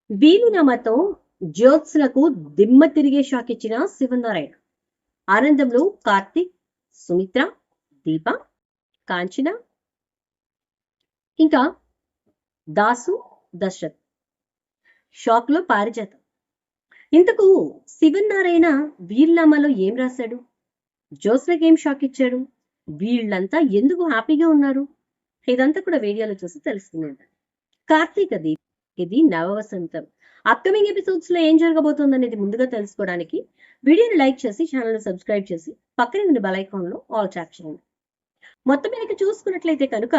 వీలునామాతో జ్యోత్స్నకు దిమ్మ తిరిగే షాక్ ఇచ్చిన శివనారాయణ. ఆనందంలో కార్తీక్, సుమిత్ర, దీప, కాంచన, ఇంకా దాసు, దశరథ్. షాక్ లో పారిజాతం. ఇంతకు శివనారాయణ వీలునామాలో ఏం రాశాడు? జ్యోత్స్నకి ఏం షాక్ ఇచ్చాడు? వీళ్ళంతా ఎందుకు హ్యాపీగా ఉన్నారు? ఇదంతా కూడా వీడియోలో చూసి తెలుసుకుందాం. కార్తీక దీప్, ఇది నవవసంతం. అప్కమింగ్ ఎపిసోడ్స్ లో ఏం జరగబోతుంది అనేది ముందుగా తెలుసుకోవడానికి వీడియోని లైక్ చేసి ఛానల్ సబ్స్క్రైబ్ చేసి పక్కనే ఉన్న బెల్ ఐకాన్ లో ఆల్ ట్యాప్ చేయండి. మొత్తం మీద చూసుకున్నట్లయితే కనుక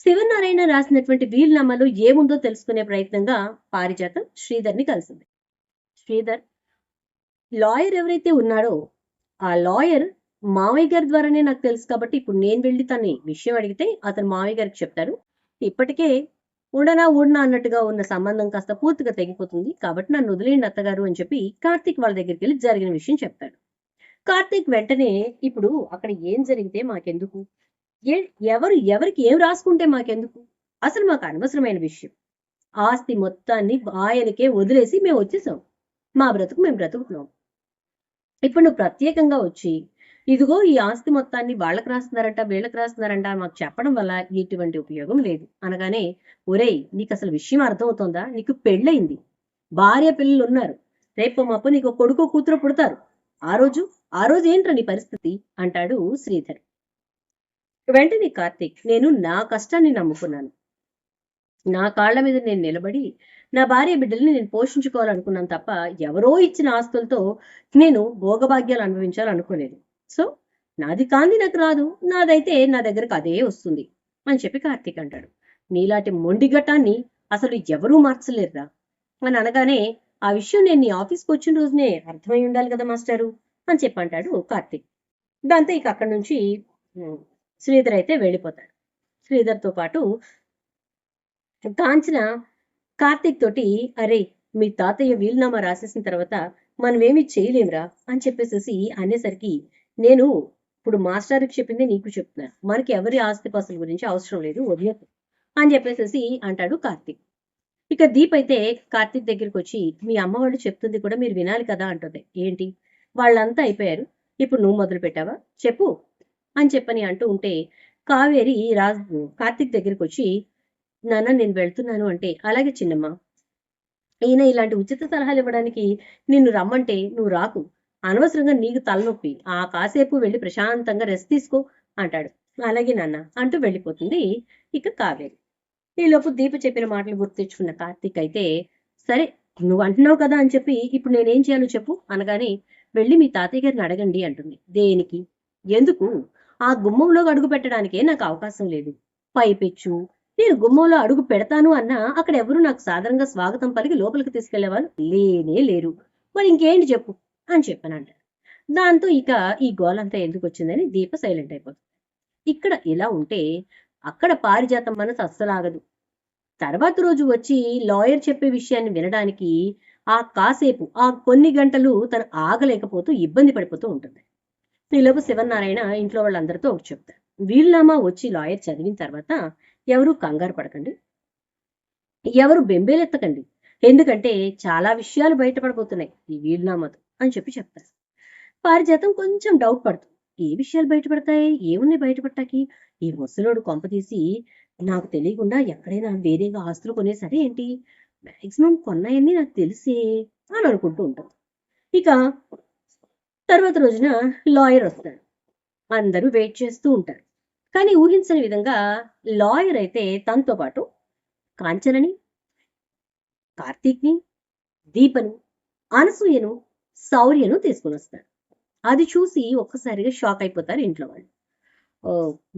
శివనారాయణ రాసినటువంటి వీలునామాలో ఏముందో తెలుసుకునే ప్రయత్నంగా పారిజాతం శ్రీధర్ని కలిసింది. శ్రీధర్ లాయర్ ఎవరైతే ఉన్నాడో ఆ లాయర్ మావయ్య గారి ద్వారానే నాకు తెలుసు కాబట్టి ఇప్పుడు నేను వెళ్ళి తన విషయం అడిగితే అతను మావయ్య గారికి చెప్తారు. ఇప్పటికే ఉండనా అన్నట్టుగా ఉన్న సంబంధం కాస్త పూర్తిగా తెగిపోతుంది కాబట్టి నన్ను వదిలేయండి అత్తగారు అని చెప్పి కార్తీక్ వాళ్ళ దగ్గరికి వెళ్ళి జరిగిన విషయం చెప్తాడు. కార్తీక్ వెంటనే ఇప్పుడు అక్కడ ఏం జరిగితే మాకెందుకు, ఎవరికి ఏం రాసుకుంటే మాకెందుకు, అసలు మాకు అనవసరమైన విషయం. ఆస్తి మొత్తాన్ని ఆయనకే వదిలేసి మేము వచ్చేసాం. మా బ్రతుకు మేము బ్రతుకుతున్నాం. ఇప్పుడు నువ్వు ప్రత్యేకంగా వచ్చి ఇదిగో ఈ ఆస్తి మొత్తాన్ని వాళ్ళకి రాస్తున్నారంట వీళ్ళకి రాస్తున్నారంట మాకు చెప్పడం వల్ల ఎటువంటి ఉపయోగం లేదు అనగానే, ఒరేయ్ నీకు అసలు విషయం అర్థమవుతోందా? నీకు పెళ్ళయింది, భార్య పిల్లలు ఉన్నారు, రేపు మాపు నీకు కొడుకు కూతురు పుడతారు. ఆ రోజు ఏంట్రా నీ పరిస్థితి అంటాడు శ్రీధర్. వెంటనే కార్తీక్, నేను నా కష్టాన్ని నమ్ముకున్నాను, నా కాళ్ల మీద నేను నిలబడి నా భార్య బిడ్డల్ని నేను పోషించుకోవాలనుకున్నాను తప్ప ఎవరో ఇచ్చిన ఆస్తులతో నేను భోగభాగ్యాలు అనుభవించాలనుకోలేదు. సో నాది కాంది నాకు రాదు, నాదైతే నా దగ్గరకు అదే వస్తుంది అని చెప్పి కార్తీక్ అంటాడు. నీలాంటి మొండిగటాన్ని అసలు ఎవరూ మార్చలేరురా అని అనగానే, ఆ విషయం నేను నీ ఆఫీస్కి వచ్చిన రోజునే అర్థమై ఉండాలి కదా మాస్టారు అని చెప్పి అంటాడు కార్తీక్. దాంతో ఇక అక్కడి నుంచి శ్రీధర్ అయితే వెళ్ళిపోతాడు. శ్రీధర్తో పాటు కాంచన కార్తీక్ తోటి, అరే మీ తాతయ్య వీలునామా రాసేసిన తర్వాత మనమేమి చేయలేమురా అని చెప్పేసి అనేసరికి, నేను ఇప్పుడు మాస్టర్కి చెప్పింది నీకు చెప్తున్నాను, మనకి ఎవరి ఆస్తిపాస్తుల గురించి అవసరం లేదు వదిలేదు అని చెప్పేసి అంటాడు కార్తీక్. ఇక దీప్ అయితే కార్తీక్ దగ్గరికి వచ్చి, మీ అమ్మ వాళ్ళు చెప్తుంది కూడా మీరు వినాలి కదా అంటుంది. ఏంటి? వాళ్ళంతా అయిపోయారు, ఇప్పుడు నువ్వు మొదలు పెట్టావా చెప్పు అని చెప్పని అంటూ ఉంటే, కావేరి కార్తీక్ దగ్గరికి వచ్చి, నాన్న నేను వెళ్తున్నాను అంటే, అలాగే చిన్నమ్మ, ఈయన ఇలాంటి ఉచిత సలహాలు ఇవ్వడానికి నిన్ను రమ్మంటే నువ్వు రాకు, అనవసరంగా నీకు తలనొప్పి, ఆ కాసేపు వెళ్ళి ప్రశాంతంగా రెస్ట్ తీసుకో అంటాడు. అలాగే నాన్న అంటూ వెళ్ళిపోతుంది ఇక కావేరి. ఈలోపు దీప చెప్పిన మాటలు గుర్తు తెచ్చుకున్న కార్తీక్ అయితే, సరే నువ్వు అంటున్నావు కదా అని చెప్పి ఇప్పుడు నేనేం చేయాలో చెప్పు అనగానే, వెళ్ళి మీ తాతయ్య గారిని అడగండి అంటుంది. దేనికి? ఎందుకు? ఆ గుమ్మంలో అడుగు పెట్టడానికే నాకు అవకాశం లేదు. పైపెచ్చు నేను గుమ్మంలో అడుగు పెడతాను అన్నా అక్కడ ఎవరు నాకు సాధారణంగా స్వాగతం పలికి లోపలికి తీసుకెళ్లేవాళ్ళు లేనే లేరు. మరి ఇంకేంటి చెప్పు అని చెప్పానంట. దాంతో ఇక ఈ గోలంతా ఎందుకు వచ్చిందని దీప సైలెంట్ అయిపోతుంది. ఇక్కడ ఇలా ఉంటే అక్కడ పారిజాతం మనసు అస్సలాగదు. తర్వాత రోజు వచ్చి లాయర్ చెప్పే విషయాన్ని వినడానికి ఆ కాసేపు ఆ కొన్ని గంటలు తను ఆగలేకపోతూ ఇబ్బంది పడిపోతూ ఉంటుంది. ఈలోపు శివనారాయణ ఇంట్లో వాళ్ళందరితో ఒకటి చెప్తారు. వీలునామా వచ్చి లాయర్ చదివిన తర్వాత ఎవరు కంగారు పడకండి, ఎవరు బెంబేలెత్తకండి, ఎందుకంటే చాలా విషయాలు బయటపడబోతున్నాయి ఈ వీలునామాతో అని చెప్పి చెప్తారు. పారిజాతం కొంచెం డౌట్ పడుతుంది. ఏ విషయాలు బయటపడతాయి, ఏమున్నాయి బయటపడటానికి? ఈ ముసలోడు కొంప తీసి నాకు తెలియకుండా ఎక్కడైనా వేరేగా ఆస్తులు కొనేసరే ఏంటి? మాక్సిమం కొన్నాయన్నీ నాకు తెలిసే అని అనుకుంటూ ఉంటాం. ఇక తర్వాత రోజున లాయర్ వస్తాడు. అందరూ వెయిట్ చేస్తూ ఉంటారు. కానీ ఊహించని విధంగా లాయర్ అయితే తనతో పాటు కాంచనని, కార్తీక్ని, దీపను, అనసూయను, శౌర్యను తీసుకుని వస్తాడు. అది చూసి ఒక్కసారిగా షాక్ అయిపోతారు ఇంట్లో వాళ్ళు.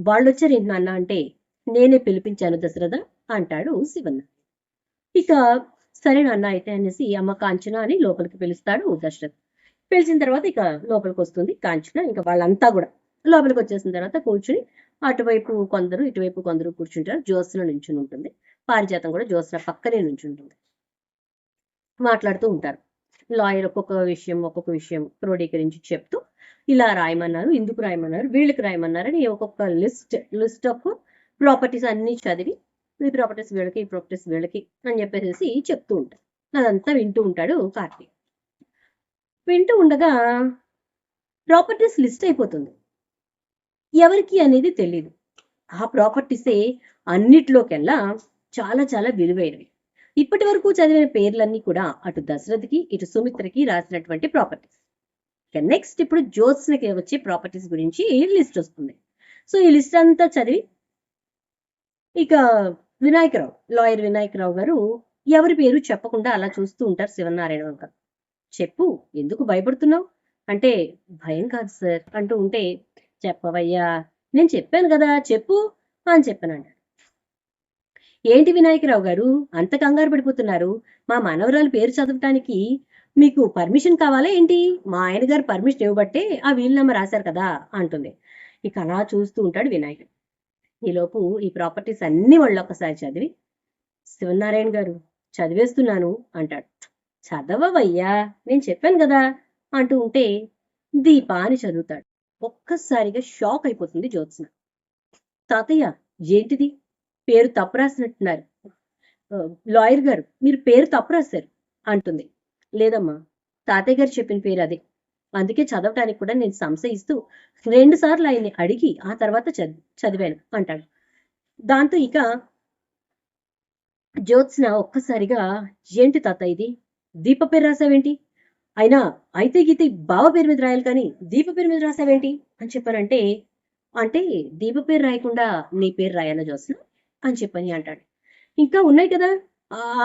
వాళ్ళు వచ్చారు ఏంటి నాన్న అంటే, నేనే పిలిపించాను దశరథ అంటాడు శివన్న. ఇక సరే నాన్న అయితే అనేసి అమ్మ కాంచన అని లోపలికి పిలుస్తాడు దశరథ్. పిలిచిన తర్వాత ఇక లోపలికి వస్తుంది కాంచన. ఇంకా వాళ్ళంతా కూడా లోపలికి వచ్చేసిన తర్వాత కూర్చుని అటువైపు కొందరు ఇటువైపు కొందరు కూర్చుంటారు. జ్యోత్స్న నుంచుని ఉంటుంది. పారిజాతం కూడా జ్యోత్స్న పక్కనే నుంచుంటుంది. మాట్లాడుతూ ఉంటారు. లాయర్ ఒక్కొక్క విషయం క్రోడీకరించి చెప్తూ, ఇలా రాయమన్నారు, ఇందుకు రాయమన్నారు, వీళ్ళకి రాయమన్నారని ఒక్కొక్క లిస్ట్ ఆఫ్ ప్రాపర్టీస్ అన్ని చదివి ఈ ప్రాపర్టీస్ వీళ్ళకి, ఈ ప్రాపర్టీస్ వీళ్ళకి అని చెప్పేసి చెప్తూ ఉంటాడు. అదంతా వింటూ ఉంటాడు కార్తీక్. వింటూ ఉండగా ప్రాపర్టీస్ లిస్ట్ అయిపోతుంది. ఎవరికి అనేది తెలియదు. ఆ ప్రాపర్టీసే అన్నిట్లోకెల్లా చాలా చాలా విలువైనవి. ఇప్పటి వరకు చదివిన పేర్లన్నీ కూడా అటు దశరథకి ఇటు సుమిత్రకి రాసినటువంటి ప్రాపర్టీస్. నెక్స్ట్ ఇప్పుడు జ్యోత్స్నకి వచ్చే ప్రాపర్టీస్ గురించి లిస్ట్ వస్తుంది. సో ఈ లిస్ట్ అంతా చదివి ఇక లాయర్ వినాయకరావు గారు ఎవరి పేరు చెప్పకుండా అలా చూస్తూ ఉంటారు శివనారాయణ వంక. చెప్పు, ఎందుకు భయపడుతున్నావు అంటే, భయం కాదు సార్ అంటూ ఉంటే, చెప్పవయ్యా, నేను చెప్పాను కదా చెప్పు అని చెప్పానంట. ఏంటి వినాయకరావు గారు అంత కంగారు పడిపోతున్నారు? మా మనవరాలు పేరు చదవటానికి మీకు పర్మిషన్ కావాలా ఏంటి? మా ఆయన గారు పర్మిషన్ ఇవ్వబట్టే ఆ వీలునామా రాశారు కదా అంటుంది. ఇక అలా చూస్తూ ఉంటాడు వినాయకుడు. ఈలోపు ఈ ప్రాపర్టీస్ అన్ని వాళ్ళు ఒక్కసారి చదివి, శివనారాయణ గారు చదివేస్తున్నాను అంటాడు. చదవవయ్యా, నేను చెప్పాను కదా అంటూ ఉంటే దీప అని చదువుతాడు. ఒక్కసారిగా షాక్ అయిపోతుంది జ్యోత్స్న. తాతయ్య, ఏంటిది? పేరు తప్పు రాసినట్టున్నారు. లాయర్ గారు, మీరు పేరు తప్పు రాశారు అంటుంది. లేదమ్మా, తాతయ్య గారు చెప్పిన పేరు అదే, అందుకే చదవటానికి కూడా నేను సంశయిస్తూ 2 సార్లు ఆయన్ని అడిగి ఆ తర్వాత చదివాను అంటాడు. దాంతో ఇక జ్యోత్స్న ఒక్కసారిగా, ఏంటి తాత ఇది? దీప పేరు రాసావేంటి? అయినా అయితే గీత బావ పేరు మీద రాయాలి కానీ దీప పేరు మీద రాసావేంటి అని చెప్పానంటే, అంటే దీప పేరు రాయకుండా నీ పేరు రాయాలా జ్యోత్స్న అని చెప్పని అంటాడు. ఇంకా ఉన్నాయి కదా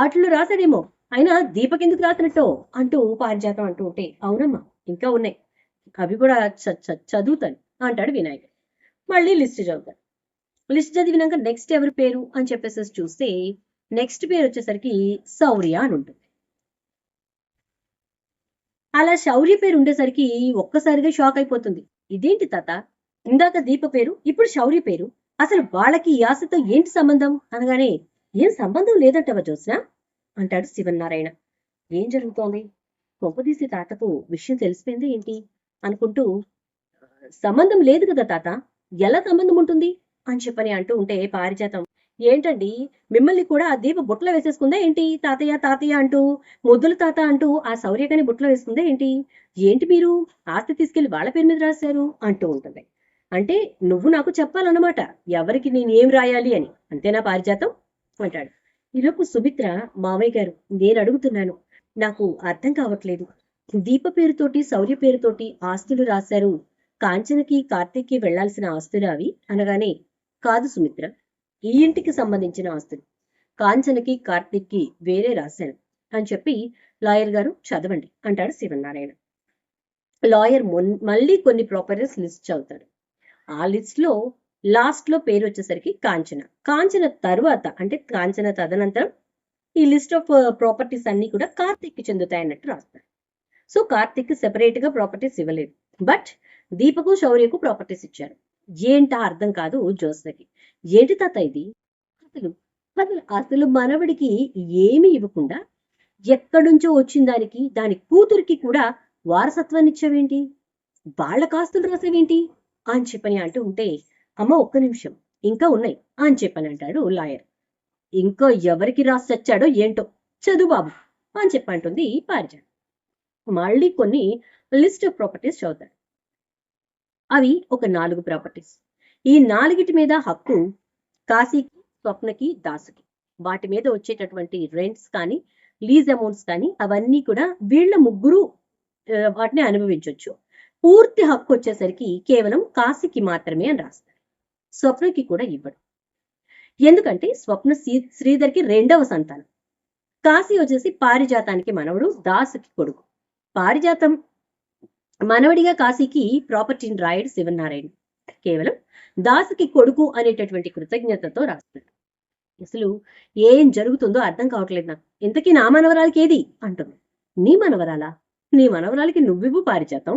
ఆటలో రాశాడేమో, అయినా దీపక్ ఎందుకు రాసినట్టు అంటూ పారిజాతం అంటూ ఉంటే, అవునమ్మా ఇంకా ఉన్నాయి, అవి కూడా చదువుతాను అంటాడు వినాయకుడు. మళ్ళీ లిస్ట్ చదువుతాడు. లిస్ట్ చదివినాక నెక్స్ట్ ఎవరి పేరు అని చెప్పేసి చూస్తే నెక్స్ట్ పేరు వచ్చేసరికి శౌర్య అని ఉంటుంది. అలా శౌర్య పేరు ఉండేసరికి ఒక్కసారిగా షాక్ అయిపోతుంది. ఇదేంటి తాత, ఇందాక దీప పేరు, ఇప్పుడు శౌర్య పేరు, అసలు వాళ్ళకి ఈ ఆశతో ఏంటి సంబంధం అనగానే, ఏం సంబంధం లేదంటవా జ్యోత్స్న అంటాడు శివనారాయణ. ఏం జరుగుతోంది? కొంపదీసి తాతకు విషయం తెలిసిపోయింది ఏంటి అనుకుంటూ, సంబంధం లేదు కదా తాత, ఎలా సంబంధం ఉంటుంది అని చెప్పని అంటూ ఉంటే పారిజాతం, ఏంటండి మిమ్మల్ని కూడా ఆ దీప బుట్టలో వేసేసుకుందా ఏంటి? తాతయ్య తాతయ్య అంటూ, ముద్దుల తాత అంటూ ఆ శౌర్యకని బుట్టలో వేసుకుందా ఏంటి? ఏంటి మీరు ఆస్తి తీసుకెళ్లి వాళ్ళ పేరు మీద రాశారు అంటూ ఉంటుంది. అంటే నువ్వు నాకు చెప్పాలన్నమాట ఎవరికి నేను ఏం రాయాలి అని, అంతేనా పారిజాతం అంటాడు. ఈలోపు సుమిత్ర, మామయ్య గారు నేను అడుగుతున్నాను, నాకు అర్థం కావట్లేదు. దీప పేరుతోటి శౌర్య పేరుతోటి ఆస్తులు రాశారు, కాంచనకి కార్తీక్కి వెళ్లాల్సిన ఆస్తులు అవి అనగానే, కాదు సుమిత్ర, ఈ ఇంటికి సంబంధించిన ఆస్తులు, కాంచనకి కార్తీక్కి వేరే రాశాను అని చెప్పి లాయర్ గారు చదవండి అంటాడు శివనారాయణ. లాయర్ మళ్ళీ కొన్ని ప్రాపర్టీస్ లిస్ట్ చదువుతాడు. ఆ లిస్ట్ లో లాస్ట్ లో పేరు వచ్చేసరికి కాంచన. కాంచన తరువాత అంటే కాంచన తదనంతరం ఈ లిస్ట్ ఆఫ్ ప్రాపర్టీస్ అన్ని కూడా కార్తీక్కి చెందుతాయి అన్నట్టు రాస్తారు. సో కార్తీక్ సెపరేట్ గా ప్రాపర్టీస్ ఇవ్వలేదు, బట్ దీపకు శౌర్యకు ప్రాపర్టీస్ ఇచ్చారు. ఏంటా అర్థం కాదు జ్యోత్స్నకి. ఏంటి తాత ఇది? అసలు అసలు మనవడికి ఏమి ఇవ్వకుండా ఎక్కడుంచో వచ్చిన దానికి దాని కూతురికి కూడా వారసత్వాన్ని ఇచ్చావేంటి, వాళ్ళ కాస్తులు రాసేవేంటి అని చెప్పని అంటూ ఉంటే, అమ్మ ఒక్క నిమిషం, ఇంకా ఉన్నాయి అని చెప్పని అంటాడు లాయర్. ఇంకా ఎవరికి రాసి చచ్చాడో ఏంటో, చదువు బాబు అని చెప్పంటుంది పారిజాతం. మళ్ళీ కొన్ని లిస్ట్ ఆఫ్ ప్రాపర్టీస్ చదువుతాడు. అవి ఒక 4 ప్రాపర్టీస్. ఈ 4 మీద హక్కు కాశీకి, స్వప్నకి, దాసుకి. వాటి మీద వచ్చేటటువంటి రెంట్స్ కానీ లీజ్ అమౌంట్స్ కానీ అవన్నీ కూడా వీళ్ళ ముగ్గురు వాటిని అనుభవించవచ్చు. పూర్తి హక్కు వచ్చేసరికి కేవలం కాశీకి మాత్రమే అని రాస్తారు. స్వప్నకి కూడా ఇవ్వడు. ఎందుకంటే స్వప్న శ్రీధర్కి 2వ సంతానం. కాశీ వచ్చేసి పారిజాతానికి మనవడు, దాసుకి కొడుకు. పారిజాతం మనవడిగా కాశీకి ప్రాపర్టీని రాయడు శివనారాయణ, కేవలం దాసుకి కొడుకు అనేటటువంటి కృతజ్ఞతతో రాస్తాడు. అసలు ఏం జరుగుతుందో అర్థం కావట్లేదు నాకు, ఇంతకీ నా మనవరాలకి ఏది అంటుంది. నీ మనవరాలా? నీ మనవరాలకి నువ్వివ్వు పారిజాతం,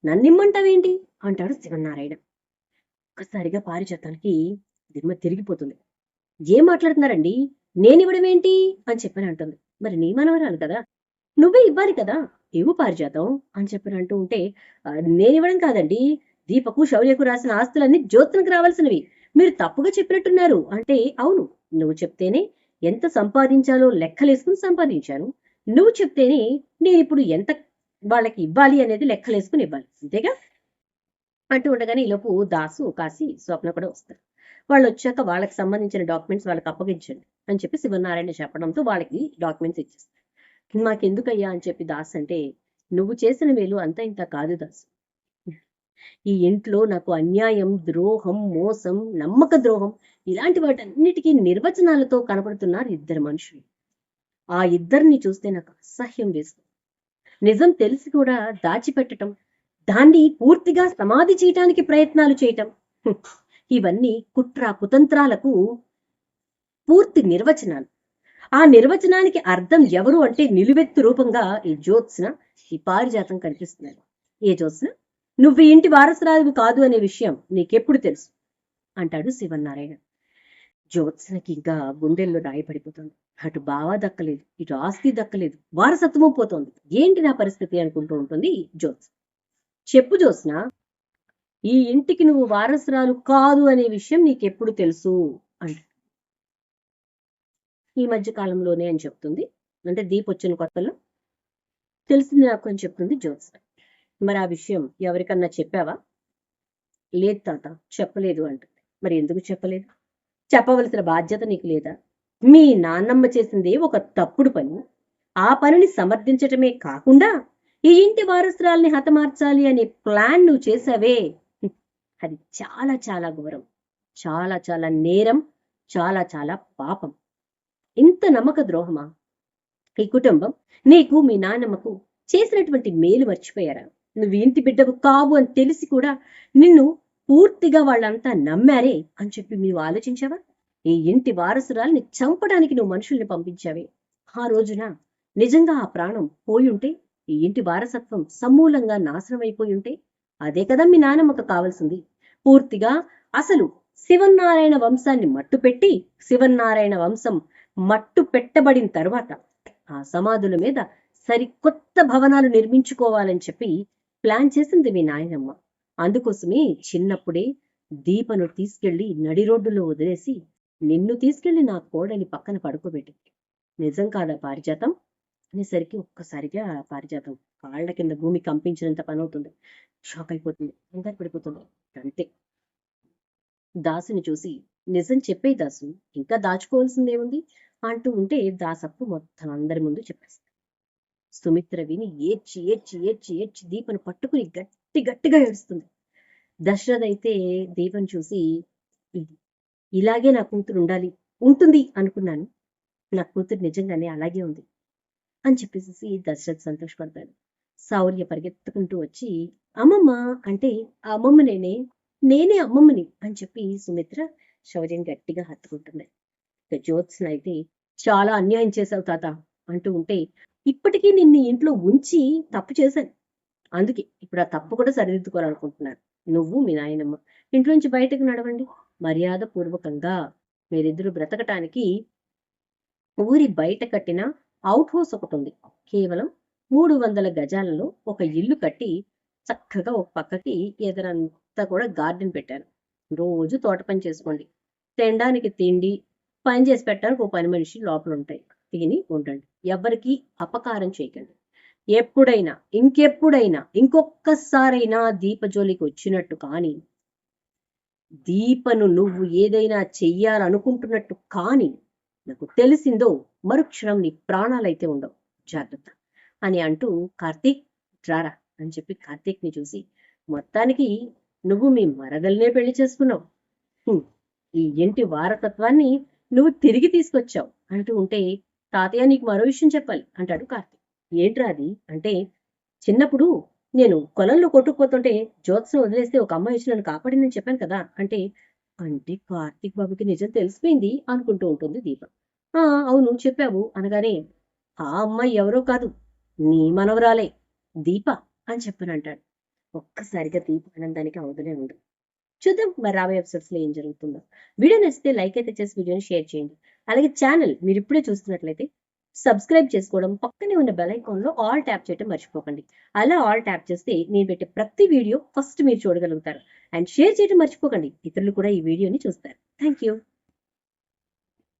నన్నిమ్మంటావేంటి అంటాడు శివనారాయణ. ఒక్కసారిగా పారిజాతానికి దిమ్మ తిరిగిపోతుంది. ఏం మాట్లాడుతున్నారండి, నేనివ్వడమేంటి అని చెప్పని అంటుంది. మరి నీ మనవరాలు కదా, నువ్వే ఇవ్వాలి కదా, ఇవ్వు పారిజాతం అని చెప్పని అంటూ ఉంటే, నేనివ్వడం కాదండి, దీపకు శౌర్యకు రాసిన ఆస్తులన్నీ జ్యోత్స్నకు రావాల్సినవి, మీరు తప్పుగా చెప్పినట్టున్నారు అంటే, అవును, నువ్వు చెప్తేనే ఎంత సంపాదించాలో లెక్కలేసుకుని సంపాదించాను. నువ్వు చెప్తేనే నేను ఇప్పుడు ఎంత వాళ్ళకి ఇవ్వాలి అనేది లెక్కలేసుకుని ఇవ్వాలి, అంతేగా అంటూ ఉండగానే ఈలోపు దాసు కాసి స్వప్న కూడా వస్తారు. వాళ్ళు వచ్చాక వాళ్ళకి సంబంధించిన డాక్యుమెంట్స్ వాళ్ళకి అప్పగించండి అని చెప్పి శివనారాయణ చెప్పడంతో వాళ్ళకి డాక్యుమెంట్స్ ఇచ్చేస్తారు. మాకెందుకయ్యా అని చెప్పి దాస్ అంటే, నువ్వు చేసిన మేలు అంతా ఇంత కాదు దాసు. ఈ ఇంట్లో నాకు అన్యాయం, ద్రోహం, మోసం, నమ్మక ద్రోహం ఇలాంటి వాటన్నిటికీ నిర్వచనాలతో కనపడుతున్నారు ఇద్దరు మనుషులు. ఆ ఇద్దరిని చూస్తే నాకు అసహ్యం వేస్తుంది. నిజం తెలిసి కూడా దాచిపెట్టడం, దాన్ని పూర్తిగా సమాధి చేయటానికి ప్రయత్నాలు చేయటం, ఇవన్నీ కుట్ర కుతంత్రాలకు పూర్తి నిర్వచనాలు. ఆ నిర్వచనానికి అర్థం ఎవరు అంటే నిలువెత్తు రూపంగా ఈ జ్యోత్స్న, ఈ పారిజాతం కనిపిస్తున్నారు. ఏ జ్యోత్స్న, నువ్వు ఈ ఇంటి వారసురాలు కాదు అనే విషయం నీకెప్పుడు తెలుసు అంటాడు శివనారాయణ. జ్యోత్స్నకి ఇంకా గుండెల్లో రాయపడిపోతుంది. అటు బావ దక్కలేదు, ఇటు ఆస్తి దక్కలేదు, వారసత్వము పోతోంది. ఏంటి నా పరిస్థితి అనుకుంటూ ఉంటుంది జ్యోత్స్న. చెప్పు జ్యోత్స్న, ఈ ఇంటికి నువ్వు వారసురాలు కాదు అనే విషయం నీకెప్పుడు తెలుసు అంట. ఈ మధ్య కాలంలోనే అని చెప్తుంది. అంటే దీప్ వచ్చిన కొత్తలో తెలిసింది నాకు అని చెప్తుంది జ్యోత్స్న. మరి ఆ విషయం ఎవరికన్నా చెప్పావా? లేదు తాత, చెప్పలేదు అంటుంది. మరి ఎందుకు చెప్పలేదు? చెప్పవలసిన బాధ్యత నీకు లేదా? మీ నాన్నమ్మ చేసింది ఒక తప్పుడు పని. ఆ పనిని సమర్థించటమే కాకుండా ఈ ఇంటి వారసురాల్ని హతమార్చాలి అనే ప్లాన్ నువ్వు చేసావే, అది చాలా చాలా ఘోరం, చాలా చాలా నేరం, చాలా చాలా పాపం. ఇంత నమ్మక ద్రోహమా? ఈ కుటుంబం నీకు మీ నాన్నమ్మకు చేసినటువంటి మేలు మర్చిపోయారా? నువ్వు ఇంటి బిడ్డకు కావు అని తెలిసి కూడా నిన్ను పూర్తిగా వాళ్ళంతా నమ్మారే అని చెప్పి నువ్వు ఆలోచించావా? ఈ ఇంటి వారసురాల్ని చంపడానికి నువ్వు మనుషుల్ని పంపించావే. ఆ రోజున నిజంగా ఆ ప్రాణం పోయి ఉంటే, ఈ ఇంటి వారసత్వం సమూలంగా నాశనం అయిపోయి ఉంటే, అదే కదా మీ నాన్నమ్మకు కావాల్సింది. పూర్తిగా అసలు శివనారాయణ వంశాన్ని మట్టు పెట్టి, శివనారాయణ వంశం మట్టు పెట్టబడిన తర్వాత ఆ సమాధుల మీద సరికొత్త భవనాలు నిర్మించుకోవాలని చెప్పి ప్లాన్ చేసింది మీ నాయనమ్మ. అందుకోసమే చిన్నప్పుడే దీపను తీసుకెళ్లి నడి రోడ్డులో వదిలేసి నిన్ను తీసుకెళ్లి నా కోడలి పక్కన పడుకోబెట్టింది. నిజం కాదా పారిజాతం అనేసరికి ఒక్కసారిగా పారిజాతం కాళ్ల కింద భూమి కంపించినంత పని అవుతుంది. షాక్ అయిపోతుంది, కంగారు పడిపోతుంది. అంతే. దాసుని చూసి, నిజం చెప్పే దాసు, ఇంకా దాచుకోవాల్సిందేముంది అంటూ ఉంటే దాసప్పు మొత్తం అందరి ముందు చెప్పేస్తాడు. సుమిత్ర విని ఏడ్చి ఏడ్చి ఏడ్చి ఏడ్చి దీపను పట్టుకుని గట్టిగా ఏడుస్తుంది. దశరథ్ అయితే దీపను చూసి, ఇలాగే నా కూతురు ఉంటుంది అనుకున్నాను, నా కూతురు నిజంగానే అలాగే ఉంది అని చెప్పేసి దశరథ్ సంతోషపడతాడు. శౌర్య పరిగెత్తుకుంటూ వచ్చి, అమ్మమ్మ అంటే ఆ అమ్మమ్మ నేనే అమ్మమ్మని అని చెప్పి సుమిత్ర శౌర్యం గట్టిగా హత్తుకుంటుంది. జ్యోత్స్న అయితే, చాలా అన్యాయం చేశావు తాత అంటూ ఉంటే, ఇప్పటికీ నిన్ను ఇంట్లో ఉంచి తప్పు చేశాను, అందుకే ఇప్పుడు ఆ తప్పు కూడా సరిదిద్దుకోవాలనుకుంటున్నాను. నువ్వు మీ నాయనమ్మ ఇంట్లోంచి బయటకు నడవండి, మర్యాద పూర్వకంగా. మీరిద్దరు బ్రతకటానికి ఊరి బయట కట్టిన అవుట్ హౌస్ ఒకటి ఉంది. కేవలం 300 గజాలలో ఒక ఇల్లు కట్టి చక్కగా ఒక పక్కకి ఎదురంతా కూడా గార్డెన్ పెట్టాను. రోజు తోట పని చేసుకోండి, తినడానికి తిండి, పని చేసి పెట్టడానికి ఒక పని మనిషి లోపల ఉంటాయి, తిని ఉండండి. ఎవరికి అపకారం చేయకండి. ఎప్పుడైనా ఇంకెప్పుడైనా ఇంకొక్కసారైనా దీపజోలికి వచ్చినట్టు కానీ, దీపను నువ్వు ఏదైనా చెయ్యాలనుకుంటున్నట్టు కానీ నాకు తెలిసిందో మరుక్షణం నీ ప్రాణాలైతే ఉండవు, జాగ్రత్త అని అంటూ, కార్తీక్ రారా అని చెప్పి కార్తీక్ని చూసి, మొత్తానికి నువ్వు మీ మరదల్నే పెళ్లి చేసుకున్నావు, ఈ ఇంటి వారసత్వాన్ని నువ్వు తిరిగి తీసుకొచ్చావు అంటూ ఉంటే, తాతయ్య నీకు మరో విషయం చెప్పాలి అంటాడు కార్తీక్. ఏంట్రా అది అంటే, చిన్నప్పుడు నేను కొలంలో కొట్టుకుపోతుంటే జ్యోత్స్న వదిలేస్తే ఒక అమ్మాయి వచ్చి నన్ను కాపాడిందని చెప్పాను కదా అంటే కార్తీక్ బాబుకి నిజం తెలిసిపోయింది అనుకుంటూ ఉంటుంది దీప. అవును చెప్పావు అనగానే, ఆ అమ్మాయి ఎవరో కాదు, నీ మనవరాలే దీప అని చెప్పనంటాడు. ఒక్కసారిగా దీప ఆనందానికి అవధులే ఉండదు. చూద్దాం మరి రాబోయే ఎపిసోడ్స్ లో ఏం జరుగుతుందో. వీడియో నచ్చితే లైక్ అయితే చేసి వీడియోని షేర్ చేయండి. అలాగే ఛానల్ మీరు ఇప్పుడే చూస్తున్నట్లయితే సబ్స్క్రైబ్ చేసుకోవడం, పక్కనే ఉన్న బెల్ ఐకాన్ లో ఆల్ ట్యాప్ చేయడం మర్చిపోకండి. అలా ఆల్ ట్యాప్ చేస్తే నేను పెట్టే ప్రతి వీడియో ఫస్ట్ మీరు చూడగలుగుతారు. అండ్ షేర్ చేయడం మర్చిపోకండి. ఇతరులు కూడా ఈ వీడియోని చూస్తారు. Thank you.